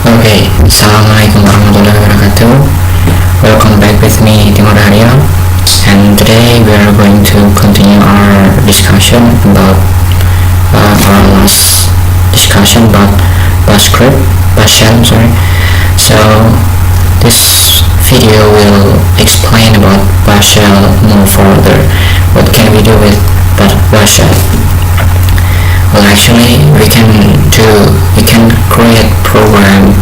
Okay, Assalamualaikum warahmatullahi wabarakatuh. Welcome back with me, Timur Arya, and today we are going to continue our discussion about our last discussion about shell. So this video will explain about shell more further. What can we do with shell? Well, actually, we can create program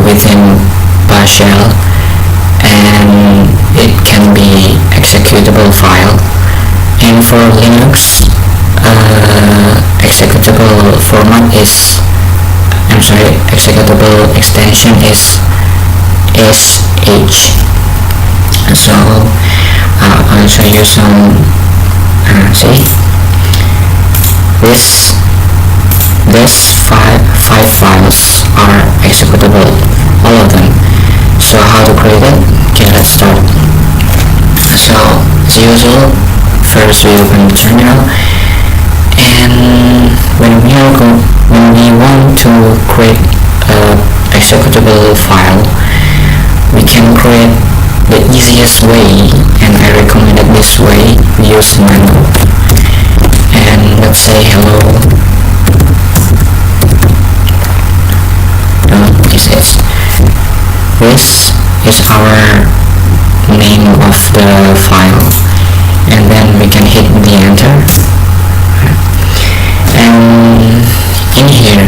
within shell, and it can be executable file. And for Linux, executable format is executable extension is sh. So I'll show you some. See, this five files are executable, all of them. So how to create it? Okay, let's start. So as usual, first we open the terminal, and when we want to create a executable file, we can create the easiest way, and I recommend it this way. We use manual, and let's say hello. This is our name of the file, and then we can hit the enter, and in here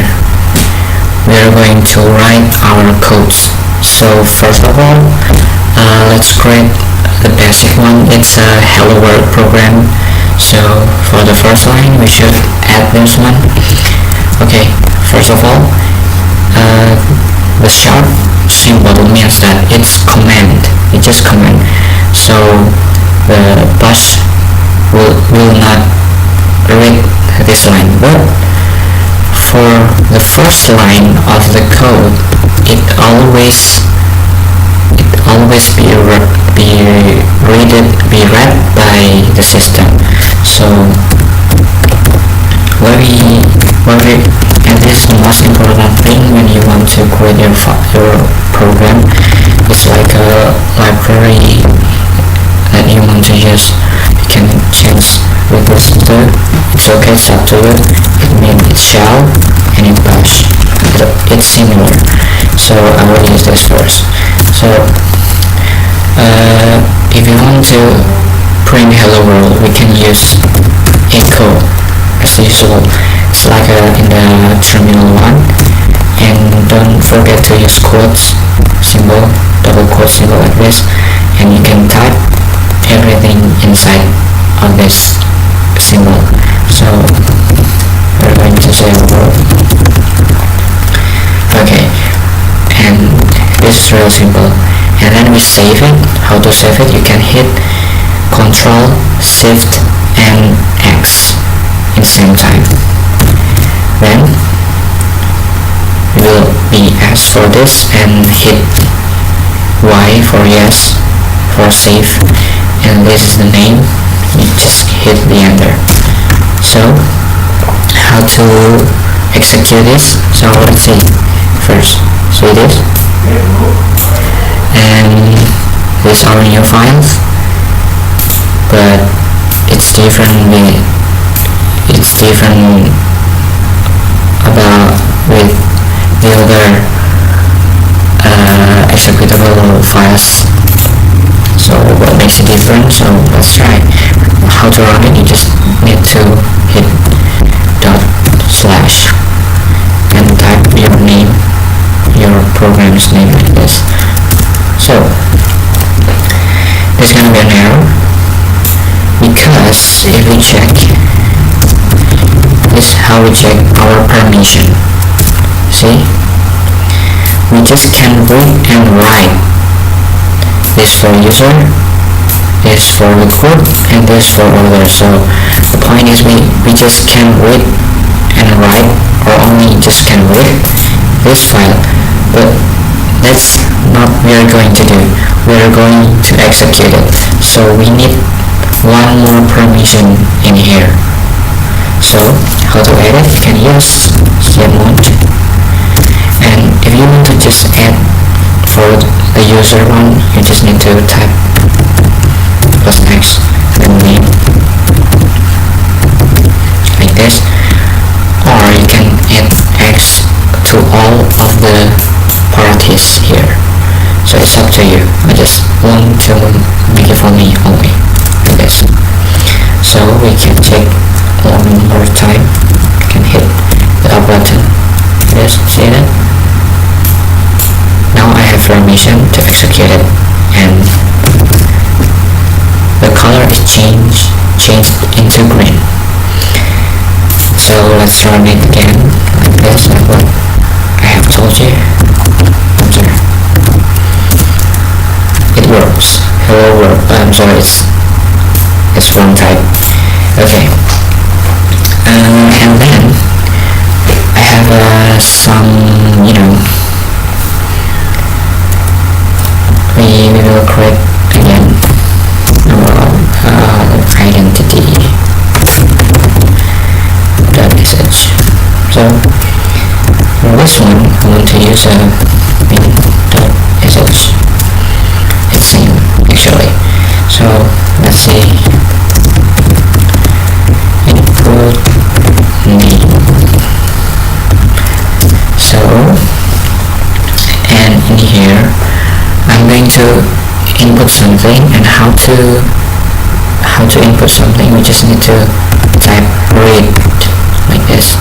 we are going to write our codes. So first of all, let's create the basic one. It's a hello world program. So for the first line we should add this one. Okay, first of all, the sharp symbol means that it's command. It's just command. So the bash will not read this line, but for the first line of the code, it always be read by the system. So and this is the most important thing when you want to create your program. It's like a library that you want to use. You can change with this too. It's okay, it's up to you. It means it's shell and it's bash. It's similar. So I will use this first. So if you want to print hello world, we can use echo as usual. It's like in the terminal one, and don't forget to use quotes symbol, double quote symbol like this, and you can type everything inside of this symbol. So we're going to say hello. Okay, and this is real simple. And then we save it. How to save it? You can hit Control, Shift, and X in the same time. Then we will be asked for this, and hit Y for yes, for save, and this is the name. You just hit the enter. So how to execute this? So let's see first. See this, and these are new files, but it's different about with the other executable files. So what makes it different? So let's try how to run it. You just need to hit // and type your name, your program's name like this. So there's gonna be an error, because if we check, this is how we check our permission. See, we just can read and write. This for user, this for the code, and this for others. So the point is we just can read and write, or only just can read this file, but that's not what we are going to do. We are going to execute it. So we need one more permission in here. So how to edit? You can use launch, and just add for the user one. You just need to type plus x and name like this, or you can add x to all of the parties here. So it's up to you. I just want to make it for me only like this. So we can check one more time. You can hit the up button. Yes, see that? Now I have permission to execute it, and the color is changed into green. So let's run it again like this, like what I have told you. Okay. It works. Hello world. I'm sorry, it's wrong type. Okay. And then I have some, we will create again our identity .sh. So for this one, I want to use a min.sh. It's same actually. So let's see, input name. So, and in here I'm going to input something, and how to input something, we just need to type read like this,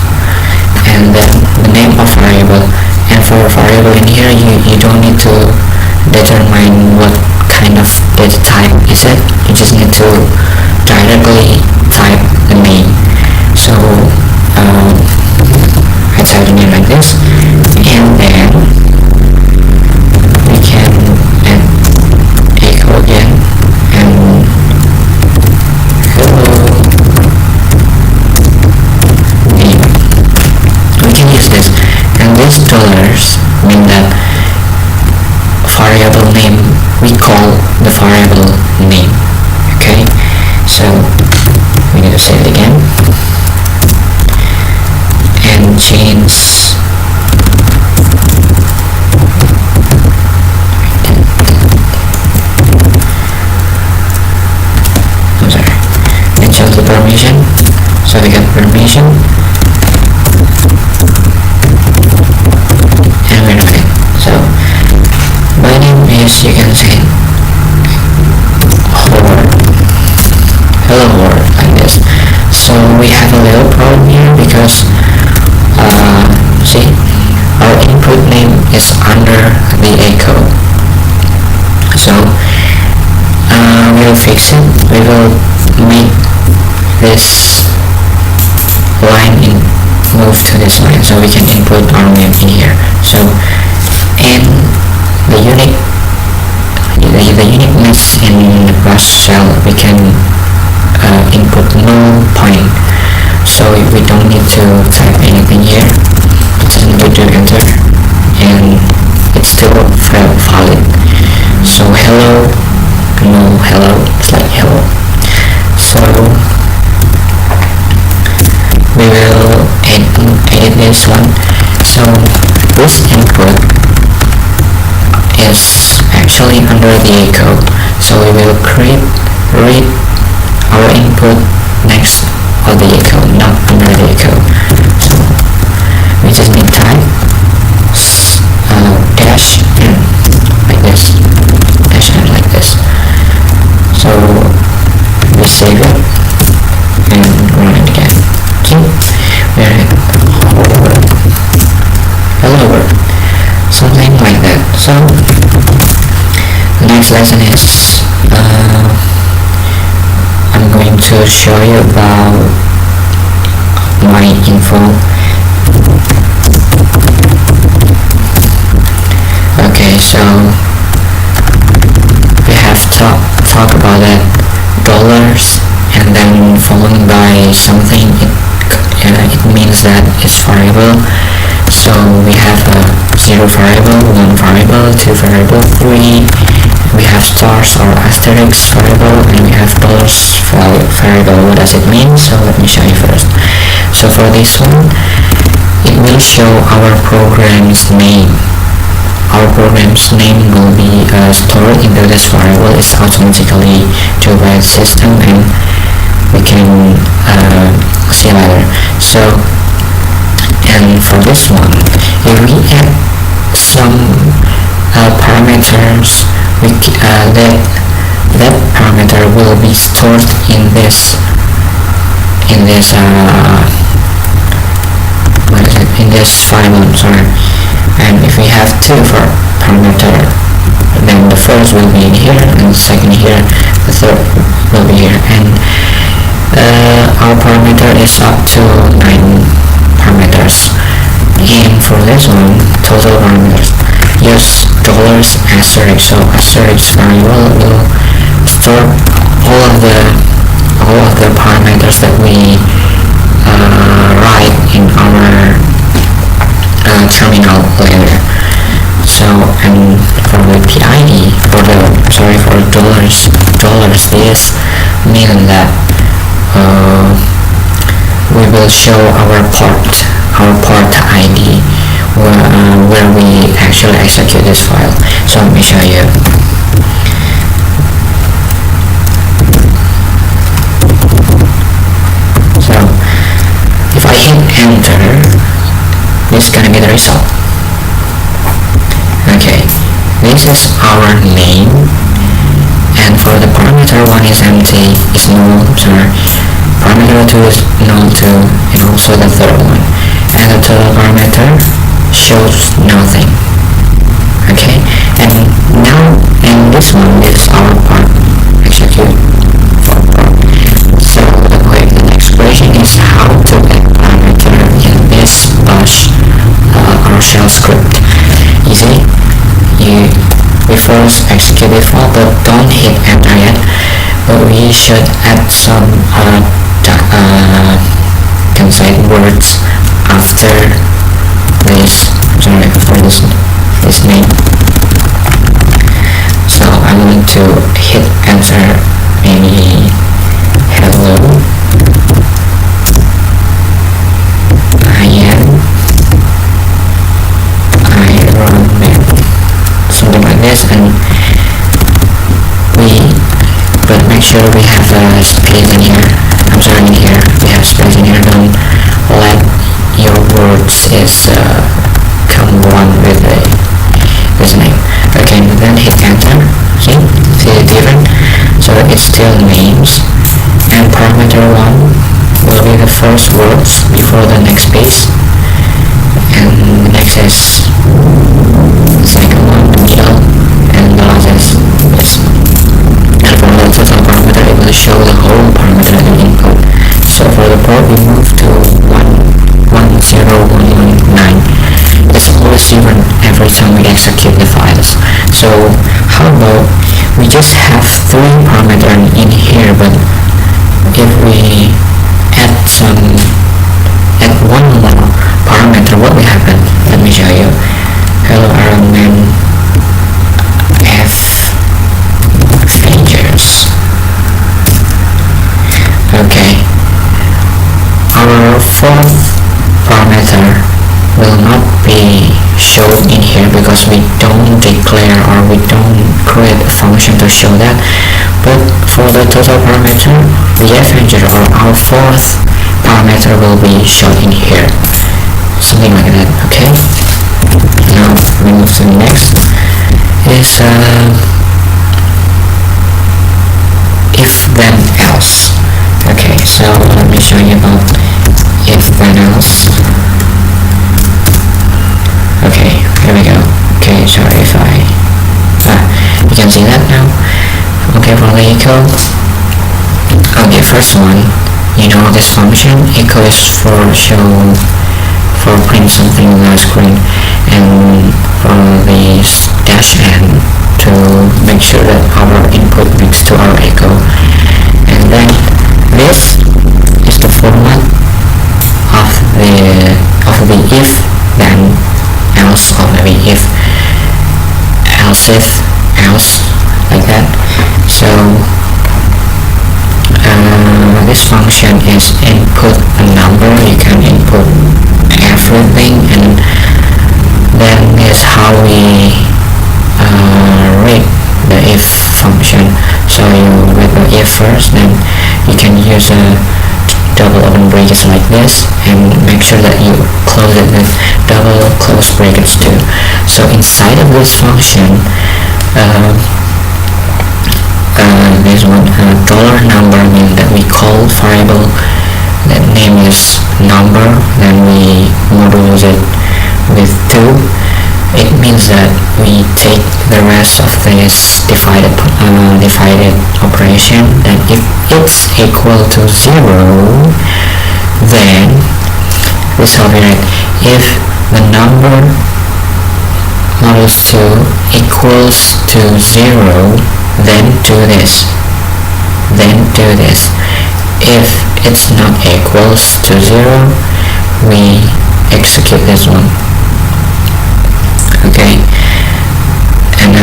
and then the name of variable. And for variable in here, you don't need to determine what kind of data type is it. You just need to directly type the name. So I type the name like this, and then we can add echo again, and hello name. We can use this, and these dollars mean that variable name, we call the variable name. Okay, so we need to save it again and change the permission. So we got permission, and we're okay. So my name is, you can say hello world like this. So we have a little problem here because see, our input name is under the echo. So we'll fix it. We will make this line move to this line, so we can input our name in here. So, and the uniqueness in the plus shell, we can input no point, so we don't need to type anything here. Just need to do enter, and it's still valid. So hello, no hello, it's like hello. So we will edit this one. So this input is actually under the echo, so we will read our input next of the echo, not under the echo. So we just need type dash n like this, dash n like this. So we save it and run it again. Okay, we're in hello world, something like that. So the next lesson is I'm going to show you about my info. Okay, so we have talk about that dollars, and then followed by something. It means that it's variable. So we have a 0 variable, 1 variable, 2 variable, 3. We have stars or asterisks variable, and we have dollars variable. What does it mean? So let me show you first. So for this one, it will show our program's name. our program's name will be stored into this variable. It's automatically do by the system, and we can see later. So, and for this one, if we add some parameters, that parameter will be stored in this in this file. Sorry. And if we have two for parameter, then the first will be in here, and the second here, the third will be here, and our parameter is up to 9 parameters. And for this one, total parameters, use $**. So asterisk variable will store all of the parameters that we write in our terminal later. So, and for the PID, for $, this means that we will show our port ID where we actually execute this file. So let me show you. So if I hit enter, this is gonna be the result. Okay, this is our name, and for the parameter 1 is empty, is null, sorry. Parameter 2 is null too, and also the third one. And the total parameter shows nothing. Okay, and now in this one, this is our part execute for part. So the next question is how to add parameter in this bash our shell script. Easy. We first execute the file, but don't hit enter yet. But we should add some concise words after this. Sorry, for this name. So I'm going to hit enter. Maybe hello. Something like this, and but make sure we have space in here. I'm sorry, in here we have space in here. Don't let your words come one with this name. Okay, then hit enter. See the difference? So it's still names, and parameter 1 will be the first words before the next space, and the next is the second one, the middle, and the last is this. And for the total parameter, it will show the whole parameter in input. So for the port, we move to 110119. It's always different every time we execute the files. So how about we just have 3 parameters in here, but if we add one more parameter, what will happen? Let me show you. Hello Ironman F Strangers. Okay, our 4th parameter will not be shown in here because we don't declare or we don't create a function to show that. But for the total parameter, the F integer or our 4th parameter will be shown in here, something like that. Okay, now we move to the next is if then else. Okay, so let me show you about if then else. Okay, here we go. Okay, sorry if you can see that now. Okay, for the echo, okay, first one, you know this function, echo is for print something on the screen, and for the -n to make sure that our input mixed to our echo. And then this is the format of the if then else, or maybe if else if else, like that. So this function is input a number. You can input everything, and Then is how we read the if function. So you read the if first, then you can use a double open brackets like this, and make sure that you close it with double close brackets too. So inside of this function, this one dollar number means that we call variable that name is number, then we modulus it with 2. It means that we take the rest of this divided operation, and if it's equal to 0, then this how we write if the number modulus 2 equals to 0, then do this, if it's not equals to 0, we execute this one. Okay, and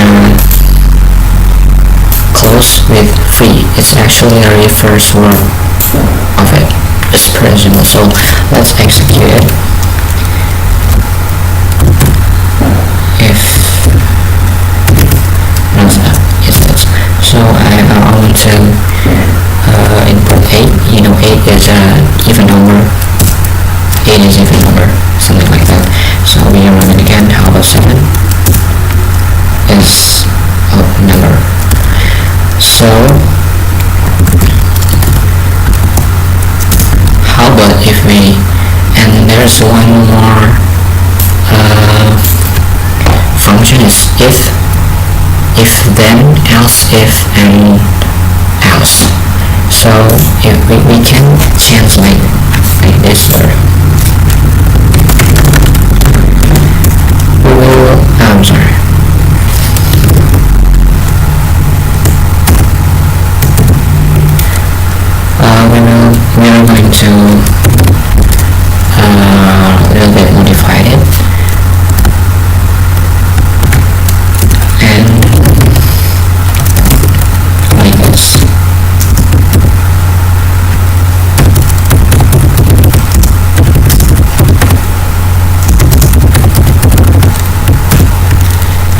close with free. It's actually a reverse word of it. It's pretty simple. So let's execute it. If yes, that's so I want to input 8. 8 is an even number. 8 is even number, something like that. So we run it again. How about 7 is odd number. So how about if we, and there's one more function is if then, else if, and else. So if we can change like this word. I'm sorry. We are going to a little bit modify it, and like this.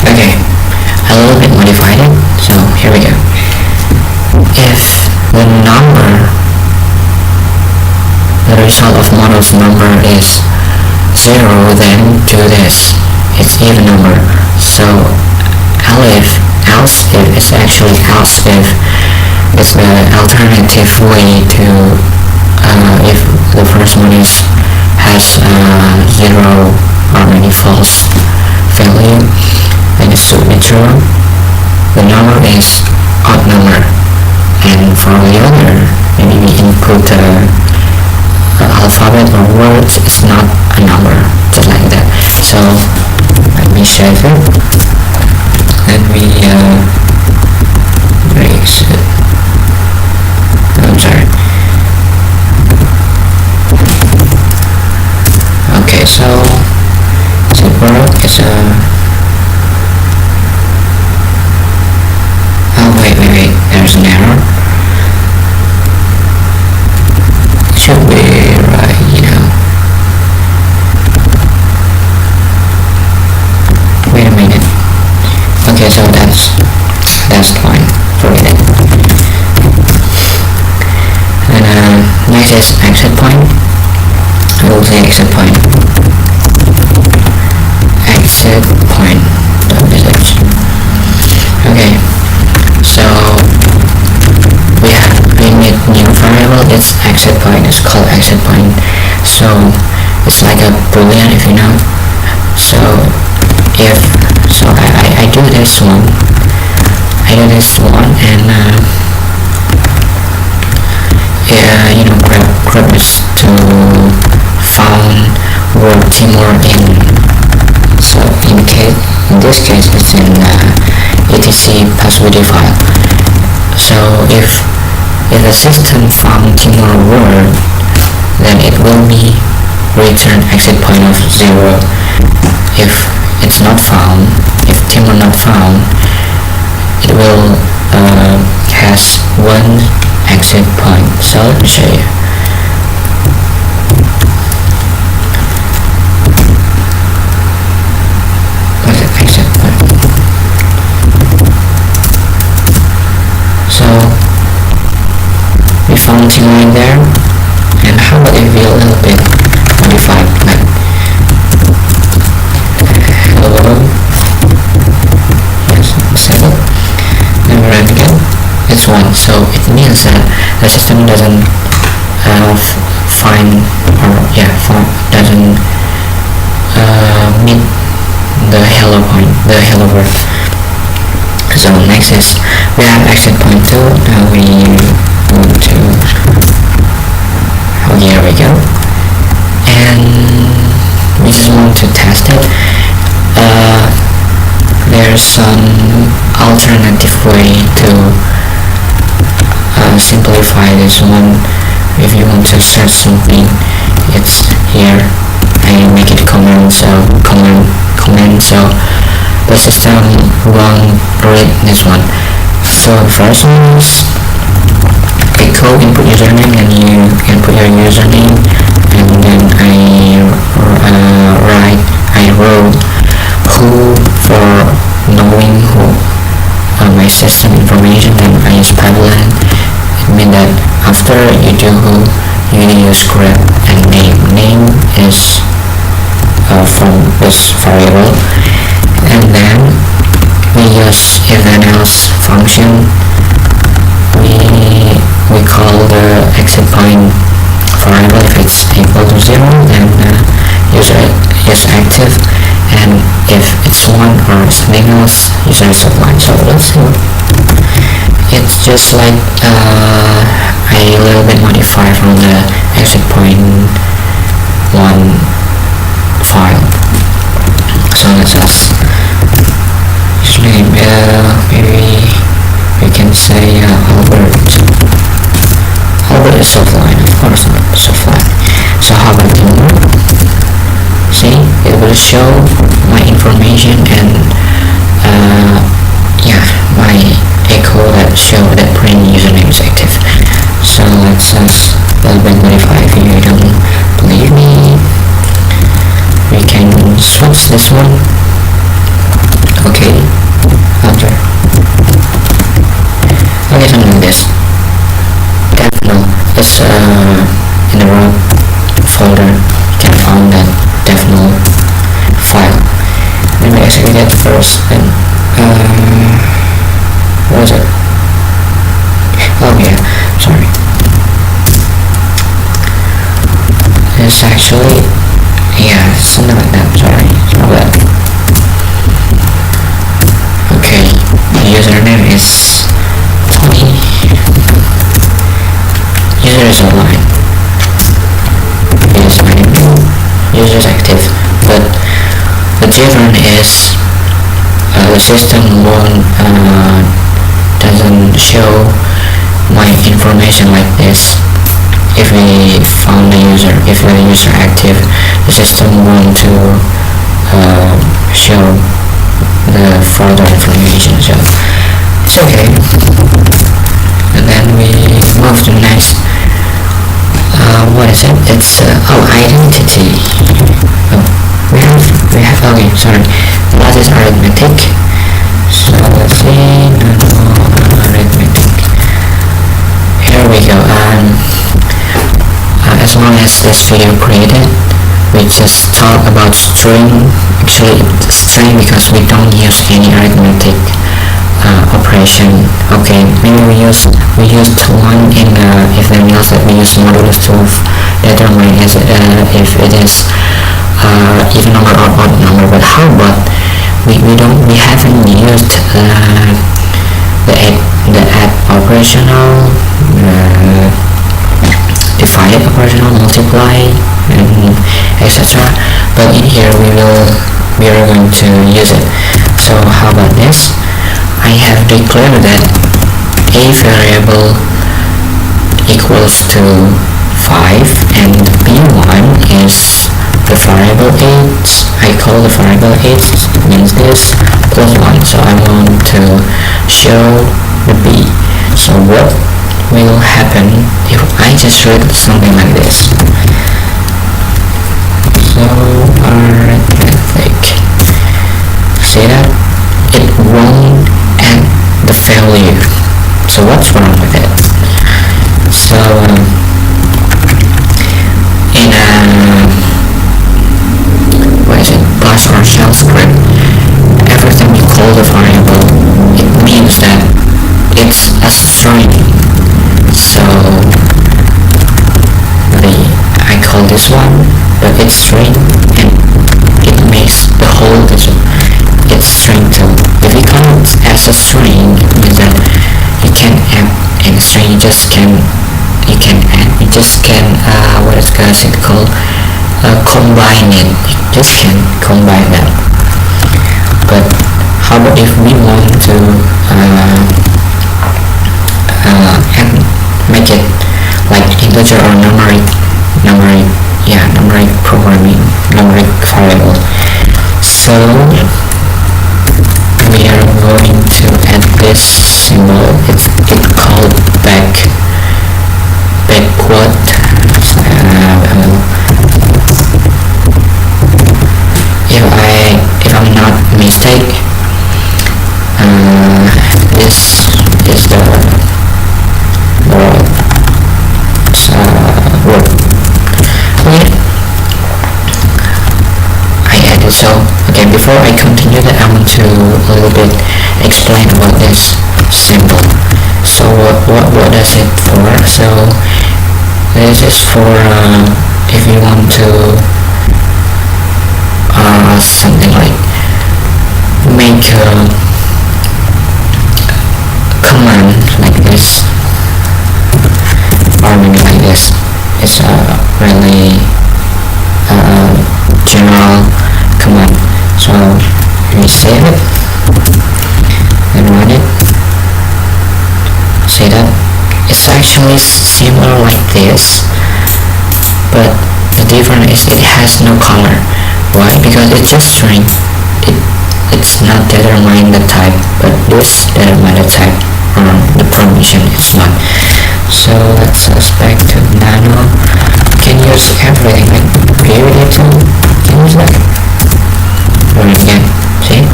Okay, a little bit modified it. So here we go. If the number, the result of model's number is 0, then do this. It's even number. So else if is actually else if. It's the alternative way to if the first one has 0 or any false value, then it should be true. The number is odd number, and for the other, maybe we input alphabet or words, it's not a number, just like that. So let me save it. Let me erase it. I'm sorry. Okay, so is it work? It's oh wait, there's an error. It should be right, Wait a minute. Okay, so that's fine. Forget it. And next is exit point. I will say exit point. Exit point. Okay. So we need new variable. It's exit point. It's called exit point. So it's like a boolean, if you know. So if I do this one, and grab this to found word Timor in. So in this case it's in etc password file. So if the system found Timor word, then it will be return exit point of 0. If it's not found, if Timor not found, it will has one exit point. So let me show you. something right there. And how about if we a little bit modify, like hello, yes, set it, and run again. It's 1, so it means that the system doesn't find, or doesn't meet the hello point, the hello word. So next is we have exit point 2. Now we move to, oh, here we go, and we just want to test it. There's some alternative way to simplify this one. If you want to search something, it's here. I make it command, so the system won't read this one. So first one is echo input username, and you input your username, and then I wrote who for knowing who my system information, and I use pipeline. It means that after you do who, you use grep, and name is from this variable, and then we use if then else function. We call the exit point variable if it's equal to 0, then user is active, and if it's 1 or something else, user is offline. So let's see. It's just like I a little bit modify from the exit point 1 file. So let's just usually maybe we can say Albert is offline, of course not, it's offline. So how about the see, it will show my information, and my echo that show that print username is active. So let's just a little bit modify. If you don't believe me, we can switch this one. Okay, after something like this. Definitely, it's in the root folder. You can find that definitely file. Let me execute it first. Then what is it? Oh yeah, sorry. It's actually something like that. Sorry, not bad. Okay, the username is Tony. User is online. Is user is active, but the difference is the system doesn't show my information like this. If we found the user, if the user active, the system want to show the further information. So it's okay. And then we move to next. What is it? It's identity. We have okay, sorry. The last is arithmetic. So let's see. Arithmetic. Here we go. As long as this video created, we just talk about string. Actually, it's string because we don't use any arithmetic operation. Okay, maybe we used one in if then else that we use modulus to determine if it is even number or odd number. But how about we haven't used the add operational, divide operational, multiply, and etc. But in here we are going to use it. So how about this? I have declared that a variable equals to 5 and b1 is the variable 8. I call the variable 8 means this plus 1. So I want to show the b. So what will happen if I just read something like this? So arithmetic. See that? It won't add the value. So what's wrong with it? So in a bash or shell script, everything you call the variable, it means that it's a string. So I call this one, but it's string, and it makes the whole it's string too. If you call it as a string, it means that you can add any string. You just can what is it called? Combine it. You just can combine them. But how about if we want to make it like integer or numeric programming, numeric variable? So we are going to add this symbol. It's called backward. If I'm not mistaken, this is the word. Okay, I added. So okay, before I continue that, I want to a little bit explain about this symbol. So what does it for? So this is for if you want to something like make a command like this, or maybe like this. It's a really general command. So we save it and run it. See that? It's actually similar like this, but the difference is it has no color. Why? Because it's just string. It's not determine the type, but this determine the type, or the permission is not. So let's us back to nano. Can use everything like period too. Can use that. Run it again. See?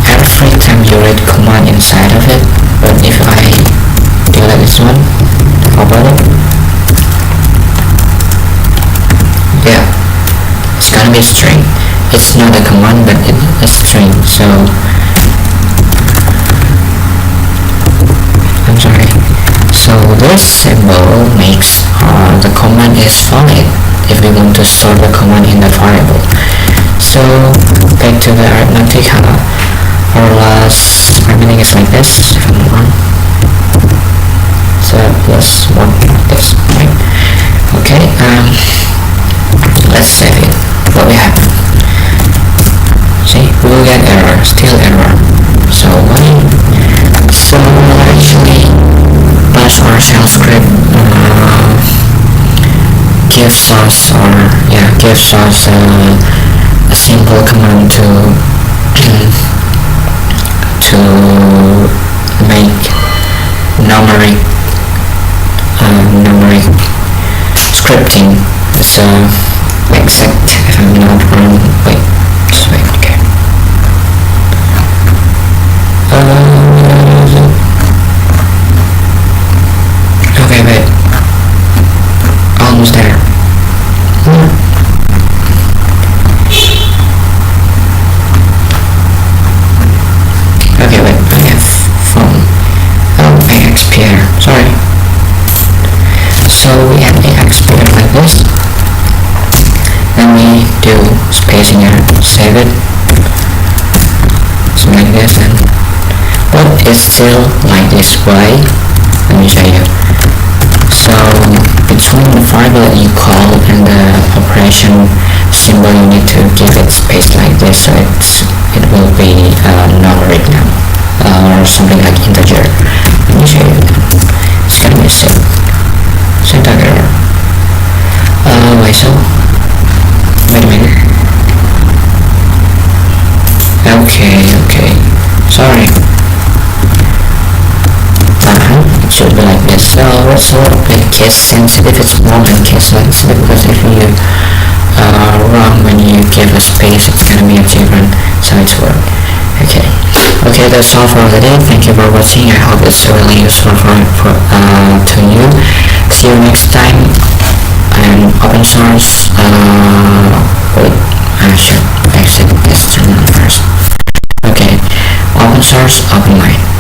Every time you read command inside of it, but if I do like this one, how about it? Yeah, it's gonna be a string. It's not a command, but it's a string. So I'm sorry. So this symbol makes the command is valid if we want to store the command in the variable. So back to the arithmetic. Our last everything is like this. If I'm wrong. So plus 1 like this, right? Okay. Let's save it. What we have? See, we will get error, still error. So why? So actually, bash or shell script gives us a simple command to make numeric scripting. So exact, if I'm not wrong. Wait, okay. Okay, wait. Almost there. Okay, wait. I have phone. AXPR. Sorry. So we have AXPR like this. Then we do spacing here, save it. So like this, and but it's still like this. Why? Let me show you. So between the variable that you call and the operation symbol, you need to give it space like this, so it will be numeric now, or something like integer. Let me show you. It's gonna be syntax error. Why so? Wait a minute. Okay. Sorry. It should be like this. So it's a little bit case sensitive. It's more than case sensitive, because if you wrong when you give a space, it's gonna be a different size word. Okay. that's all for today. Thank you for watching. I hope it's really useful to you. See you next time. And open source. Wait, I should exit this channel first. Okay, open source, open mind.